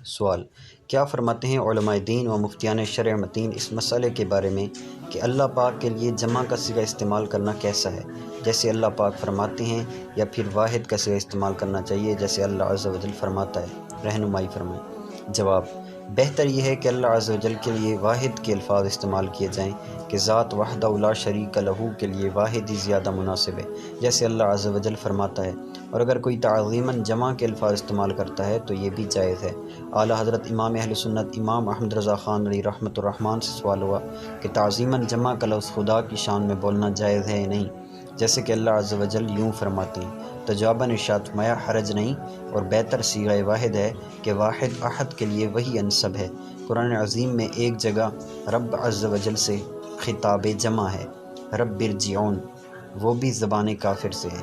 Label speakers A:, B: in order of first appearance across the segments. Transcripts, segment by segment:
A: سوال: کیا فرماتے ہیں علماء دین و مفتیان شرع متین اس مسئلے کے بارے میں کہ اللہ پاک کے لیے جمع کا صیغہ استعمال کرنا کیسا ہے، جیسے اللہ پاک فرماتے ہیں، یا پھر واحد کا صیغہ استعمال کرنا چاہیے جیسے اللہ عز و جل فرماتا ہے؟ رہنمائی فرمائیں۔ جواب: بہتر یہ ہے کہ اللہ عز و جل کے لیے واحد کے الفاظ استعمال کیے جائیں کہ ذات وحدہ لا شریک لہ کے لیے واحد ہی زیادہ مناسب ہے، جیسے اللہ عز و جل فرماتا ہے، اور اگر کوئی تعظیماً جمع کے الفاظ استعمال کرتا ہے تو یہ بھی جائز ہے۔ اعلیٰ حضرت امام اہل سنت امام احمد رضا خان علیہ رحمۃ الرحمن سے سوال ہوا کہ تعظیماً جمع کا لفظ خدا کی شان میں بولنا جائز ہے یا نہیں، جیسے کہ اللہ عز و جل یوں فرماتے ہیں، تو جواباً ارشاد فرمایا حرج نہیں، اور بہتر صیغہ واحد ہے کہ واحد احد کے لیے وہی انسب ہے۔ قرآن عظیم میں ایک جگہ رب عز و جل سے خطاب جمع ہے، رب ارجعون، وہ بھی زبان کافر سے ہے۔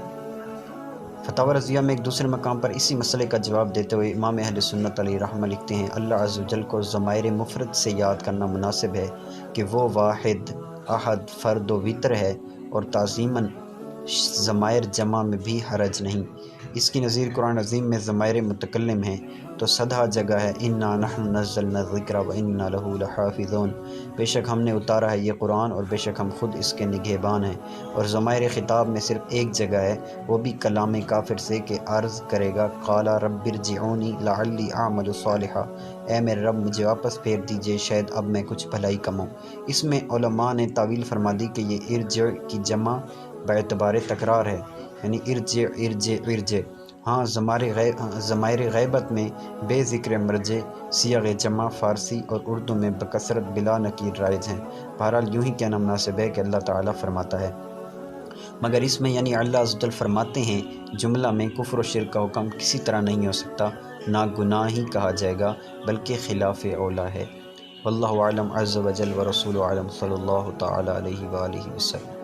A: فتاوی رضیہ میں ایک دوسرے مقام پر اسی مسئلے کا جواب دیتے ہوئے امام اہل سنت علیہ رحمہ لکھتے ہیں، اللہ عز و جل کو ضمائر مفرد سے یاد کرنا مناسب ہے کہ وہ واحد، احد، فرد و وتر ہے، اور تعظیماً ضمائر جمع میں بھی حرج نہیں۔ اس کی نظیر قرآن عظیم میں ضمائر متکلم ہیں تو صدہا جگہ ہے انا نحن نزلنا الذکر وانا لہ لحافظون، بے شک ہم نے اتارا ہے یہ قرآن اور بے شک ہم خود اس کے نگہبان ہیں۔ اور ضمائر خطاب میں صرف ایک جگہ ہے، وہ بھی کلام کافر سے کہ عرض کرے گا قال رب ارجعونی لعلی اعمل صالحا، اے میرے رب مجھے واپس پھیر دیجئے شاید اب میں کچھ بھلائی کماؤں۔ اس میں علماء نے تعویل فرما دی کہ یہ ارجع کی جمع باعتبار تکرار ہے، یعنی ارجع ارجع ارجع۔ ہاں ضمائر غیبت میں بے ذکر مرجع صیغ جمع فارسی اور اردو میں بکثرت بلا نکیر رائج ہیں۔ بہرحال یوں ہی کہنا مناسب ہے کہ اللہ تعالیٰ فرماتا ہے، مگر اس میں یعنی اللہ عز و جل فرماتے ہیں جملہ میں کفر و شرک کا حکم کسی طرح نہیں ہو سکتا، نہ گناہ ہی کہا جائے گا بلکہ خلاف اولیٰ ہے۔ واللہ اعلم عز و جل و رسول اعلم صلی اللہ تعالیٰ علیہ وآلہ وسلم۔